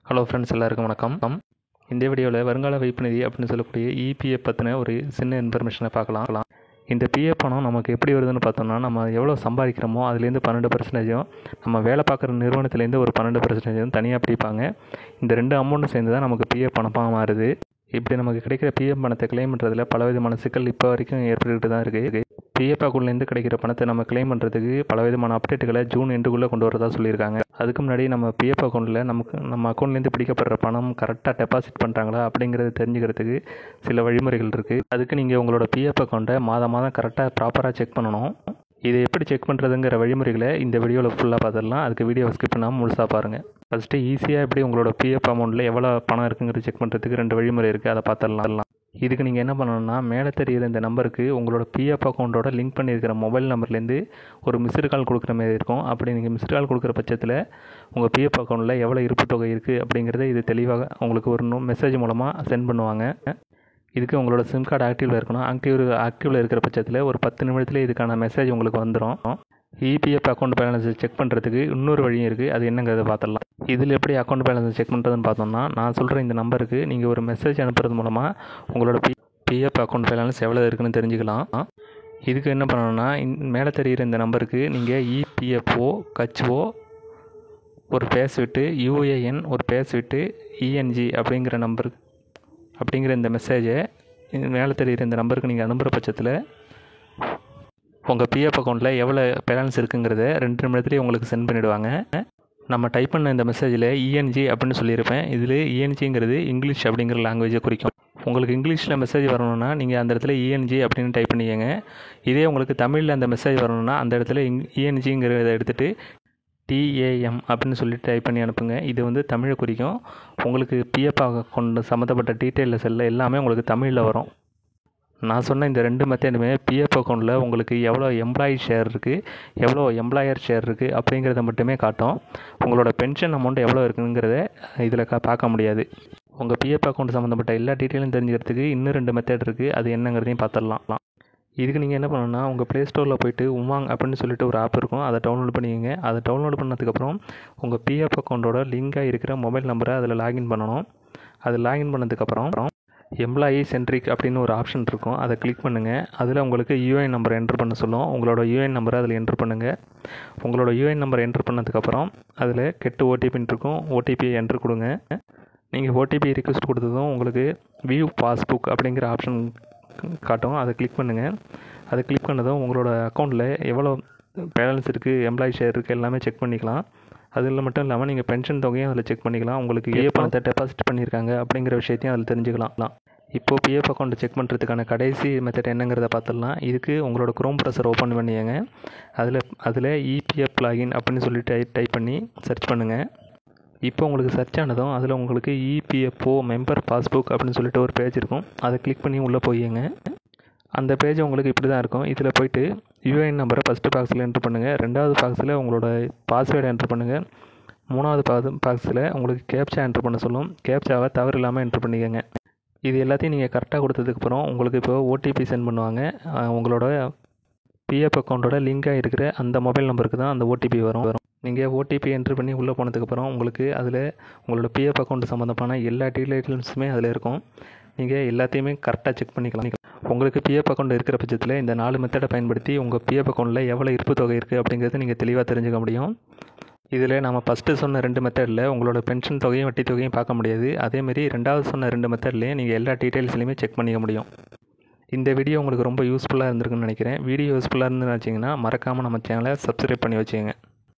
Hello friends, எல்லாருக்கும் வணக்கம். இந்த வீடியோவில் வருங்கால வைப்பு நிதி அப்படின்னு சொல்லக்கூடிய இபிஎஃப் பற்றின ஒரு சின்ன இன்ஃபர்மேஷனை பார்க்கலாம். இந்த பிஎஃப் பணம் நமக்கு எப்படி வருதுன்னு பார்த்தோம்னா, நம்ம எவ்வளோ சம்பாதிக்கிறோமோ அதுலேருந்து 12%, நம்ம வேலை பார்க்குற நிறுவனத்துலேருந்து ஒரு 12% தனியாக பிடிப்பாங்க. இந்த ரெண்டு அமௌண்ட்டும் சேர்ந்து தான் நமக்கு பிஎஃப் பணமாக மாறுது. இப்படி நமக்கு கிடைக்கிற பிஎஃப் பணத்தை கிளைம் பண்ணுறதுல பலவிதமான சிக்கல் இப்போ வரைக்கும் ஏற்பட்டுக்கிட்டு தான் இருக்குது. பிஎஃப் அக்கௌண்ட்லேருந்து கிடைக்கிற பணத்தை நம்ம கிளைம் பண்ணுறதுக்கு பலவிதமான அப்டேட்டுகளை ஜூன் எண்டுக்குள்ளே கொண்டு வரதா சொல்லியிருக்காங்க. அதுக்கு முன்னாடி நம்ம பிஎஃப் அக்கௌண்ட்டில் நம்ம அக்கௌண்ட்லேருந்து பிடிக்கப்படுற பணம் கரெக்டாக டெபாசிட் பண்ணுறாங்களா அப்படிங்கிறத தெரிஞ்சுக்கிறதுக்கு சில வழிமுறைகள் இருக்குது. அதுக்கு நீங்கள் உங்களோட பிஎஃப் அக்கௌண்ட்டை மாதம் கரெக்டாக ப்ராப்பராக செக் பண்ணணும். இதை எப்படி செக் பண்ணுறதுங்கிற வழிமுறைகளை இந்த வீடியோவில் ஃபுல்லாக பார்த்துடலாம். அதுக்கு வீடியோவை ஸ்கிப் பண்ணாமல் முழுசாக பாருங்கள். ஃபஸ்ட்டு ஈஸியாக எப்படி உங்களோட பிஎஃப் அமௌண்ட்டில் எவ்வளோ பணம் இருக்குங்கிறது செக் பண்ணுறதுக்கு 2 வழிமுறை இருக்குது. அதை பார்த்துடலாம். இதுக்கு நீங்கள் என்ன பண்ணணும்னா, மேலே தெரிகிற இந்த நம்பருக்கு உங்களோட பிஎஃப் அக்கௌண்ட்டோட லிங்க் பண்ணியிருக்கிற மொபைல் நம்பர்லேருந்து ஒரு மிஸ்டு கால் கொடுக்குற மாதிரி இருக்கும். அப்படி நீங்கள் மிஸ்டு கால் கொடுக்குற பட்சத்தில் உங்கள் பிஎஃப் அக்கௌண்ட்டில் எவ்வளோ இருப்பு தொகை இருக்குது அப்படிங்கிறத இது தெளிவாக உங்களுக்கு ஒரு மெசேஜ் மூலமாக சென்ட் பண்ணுவாங்க. இதுக்கு உங்களோட சிம் கார்டு ஆக்டிவில் இருக்கணும். ஆக்டிவில் இருக்கிற பட்சத்தில் ஒரு 10 நிமிடத்தில் இதுக்கான மெசேஜ் உங்களுக்கு வந்துடும். இபிஎஃப் அக்கௌண்ட் பேலன்ஸை செக் பண்ணுறதுக்கு இன்னொரு வழியும் இருக்குது. அது என்னங்கிறத பார்த்துடலாம். இதில் எப்படி அக்கௌண்ட் பேலன்ஸை செக் பண்ணுறதுன்னு பார்த்தோம்னா, நான் சொல்கிற இந்த நம்பருக்கு நீங்கள் ஒரு மெசேஜ் அனுப்புறது மூலமாக உங்களோட பிஎஃப் அக்கௌண்ட் பேலன்ஸ் எவ்வளோ இருக்குதுன்னு தெரிஞ்சுக்கலாம். இதுக்கு என்ன பண்ணணும்னா, மேலே தெரிகிற இந்த நம்பருக்கு நீங்கள் இபிஎஃப்ஓ கச்ஓ ஒரு பேஸ் விட்டு யூஏஎன் ஒரு பேஸ் விட்டு இஎன்ஜி அப்படிங்கிற இந்த மெசேஜை மேலே தெரிகிற இந்த நம்பருக்கு நீங்கள் அனுப்புகிற பட்சத்தில் உங்கள் பிஎஃப் அக்கௌண்ட்டில் எவ்வளோ பேலன்ஸ் இருக்குங்கிறத 2 நிமிடத்துலேயே உங்களுக்கு சென்ட் பண்ணிவிடுவாங்க. நம்ம டைப் பண்ண இந்த மெசேஜில் இஎன்ஜி அப்படின்னு சொல்லியிருப்பேன். இதில் இஎன்ஜிங்கிறது இங்கிலீஷ் அப்படிங்கிற லாங்குவேஜை குறிக்கும். உங்களுக்கு இங்கிலீஷில் மெசேஜ் வரணும்னா நீங்கள் அந்த இடத்துல இஎன்ஜி அப்படின்னு டைப் பண்ணிக்கங்க. இதே உங்களுக்கு தமிழில் அந்த மெசேஜ் வரணும்னா அந்த இடத்துல இஎன்ஜிங்கிறத எடுத்துகிட்டு டிஏஎம் அப்படின்னு சொல்லிட்டு டைப் பண்ணி அனுப்புங்க. இது தமிழை குறிக்கும். உங்களுக்கு பிஎஃப் அக்கௌண்ட் சம்மந்தப்பட்ட டீட்டெயில்ஸ் எல்லாம் எல்லாமே உங்களுக்கு தமிழில் வரும். நான் சொன்ன இந்த 2 மெத்தடுமே பிஎஃப் அக்கௌண்ட்டில் உங்களுக்கு எவ்வளோ எம்ப்ளாயி ஷேர் இருக்குது, எவ்வளோ எம்ப்ளாயர் ஷேர் இருக்குது அப்படிங்கிறத மட்டுமே காட்டும். உங்களோட பென்ஷன் அமௌண்ட் எவ்வளோ இருக்குங்கிறத இதில் பார்க்க முடியாது. உங்கள் பிஎஃப் அக்கௌண்ட் சம்மந்தப்பட்ட எல்லா டீட்டெயிலும் தெரிஞ்சுக்கிறதுக்கு இன்னும் 2 மெத்தட் இருக்குது. அது என்னங்கிறதையும் பார்த்துடலாம். இதுக்கு நீங்கள் என்ன பண்ணணும்னா, உங்கள் ப்ளே ஸ்டோரில் போய்ட்டு உமாங் அப்படின்னு சொல்லிட்டு ஒரு ஆப் இருக்கும். அதை டவுன்லோட் பண்ணிக்கங்க. அதை டவுன்லோட் பண்ணதுக்கப்புறம் உங்கள் பிஎஃப் அக்கௌண்ட்டோட லிங்காக இருக்கிற மொபைல் நம்பரை அதில் லாகின் பண்ணணும். அது லாகின் பண்ணதுக்கப்புறம் எம்ப்ளாயி சென்ட்ரிக் அப்படின்னு ஒரு ஆப்ஷன் இருக்கும். அதை கிளிக் பண்ணுங்கள். அதில் உங்களுக்கு யூஏஎன் நம்பரை என்ட்ரு பண்ண சொல்லும். உங்களோட யூஏஎன் நம்பரை அதில் என்ட்ரு பண்ணுங்கள். உங்களோட யூஏஎன் நம்பரை என்ட்ரு பண்ணதுக்கப்புறம் அதில் கெட்டு ஓடிபின்னு இருக்கும். ஓடிபியை என்ட்ரு கொடுங்க. நீங்கள் ஓடிபி ரிக்வெஸ்ட் கொடுத்ததும் உங்களுக்கு வியூ பாஸ்புக் அப்படிங்கிற ஆப்ஷன் காட்டும். அதை கிளிக் பண்ணுங்கள். அதை கிளிக் பண்ணதும் உங்களோட அக்கௌண்ட்டில் எவ்வளோ பேலன்ஸ் இருக்குது, எம்ப்ளாயி ஷேர் இருக்குது எல்லாமே செக் பண்ணிக்கலாம். அதில் மட்டும் இல்லாமல் நீங்கள் பென்ஷன் தொகையும் அதில் செக் பண்ணிக்கலாம். உங்களுக்கு பணத்தை டெபாசிட் பண்ணியிருக்காங்க அப்படிங்கிற விஷயத்தையும் அதில் தெரிஞ்சுக்கலாம். இப்போது பிஎஃப் அக்கௌண்ட்டை செக் பண்ணுறதுக்கான கடைசி மெத்தட் என்னங்கிறத பார்த்துடலாம். இதுக்கு உங்களோட குரோம் ப்ரௌசர் ஓப்பன் பண்ணிக்கங்க. அதில் இபிஎஃப் லாகின் அப்படின்னு சொல்லிட்டு டைப் பண்ணி சர்ச் பண்ணுங்கள். இப்போ உங்களுக்கு சர்ச் ஆனதும் அதில் உங்களுக்கு இபிஎஃப்ஓ மெம்பர் பாஸ்புக் அப்படின்னு சொல்லிட்டு ஒரு பேஜ் இருக்கும். அதை கிளிக் பண்ணி உள்ளே போய்ங்க. அந்த பேஜ் உங்களுக்கு இப்படி தான் இருக்கும். இதில் போய்ட்டு யூஏஎன் நம்பரை ஃபஸ்ட்டு பாக்ஸில் என்ட்ரு பண்ணுங்கள். 2வது பாக்ஸில் உங்களோட பாஸ்வேர்டை என்ட்ரு பண்ணுங்கள். 3வது பாக்ஸில் உங்களுக்கு கேப்சா என்ட்ரு பண்ண சொல்லும். கேப்சாவை தவறு இல்லாமல் என்ட்ரு பண்ணிக்கோங்க. இது எல்லாத்தையும் நீங்கள் கரெக்டாக கொடுத்ததுக்கப்புறம் உங்களுக்கு இப்போ ஓடிபி சென்ட் பண்ணுவாங்க. உங்களோட பிஎஃப் அக்கௌண்ட்டோட லிங்காக இருக்கிற அந்த மொபைல் நம்பருக்கு தான் அந்த ஓடிபி வரும். நீங்கள் ஓடிபி என்ட்ரு பண்ணி உள்ளே போனதுக்கப்புறம் உங்களுக்கு அதில் உங்களோட பிஎஃப் அக்கௌண்ட் சம்மந்தமான எல்லா டீட்டெயில்ஸுமே அதில் இருக்கும். நீங்கள் எல்லாத்தையுமே கரெக்டாக செக் பண்ணிக்கலாம். உங்களுக்கு பிஎஃப் அக்கௌண்ட் இருக்கிற பட்சத்தில் இந்த 4 மெத்தடை பயன்படுத்தி உங்கள் பிஎஃப் அக்கௌண்ட்டில் எவ்வளோ இருப்பு தொகை இருக்குது அப்படிங்கிறத நீங்கள் தெளிவாக தெரிஞ்சுக்க முடியும். இதில் நம்ம ஃபஸ்ட்டு சொன்ன 2 மெத்தடில் உங்களோட பென்ஷன் தொகையும் வட்டி தொகையும் பார்க்க முடியாது. அதேமாரி 2வது சொன்ன 2 மெத்தட்லேயும் நீங்கள் எல்லா டீட்டெயில்ஸ்லையுமே செக் பண்ணிக்க முடியும். இந்த வீடியோ உங்களுக்கு ரொம்ப யூஸ்ஃபுல்லாக இருந்திருக்குன்னு நினைக்கிறேன். வீடியோ யூஸ்ஃபுல்லாக இருந்துன்னு வச்சிங்கன்னா மறக்காமல் நம்ம சேனலை சப்ஸ்கிரைப் பண்ணி வச்சுக்கோங்க.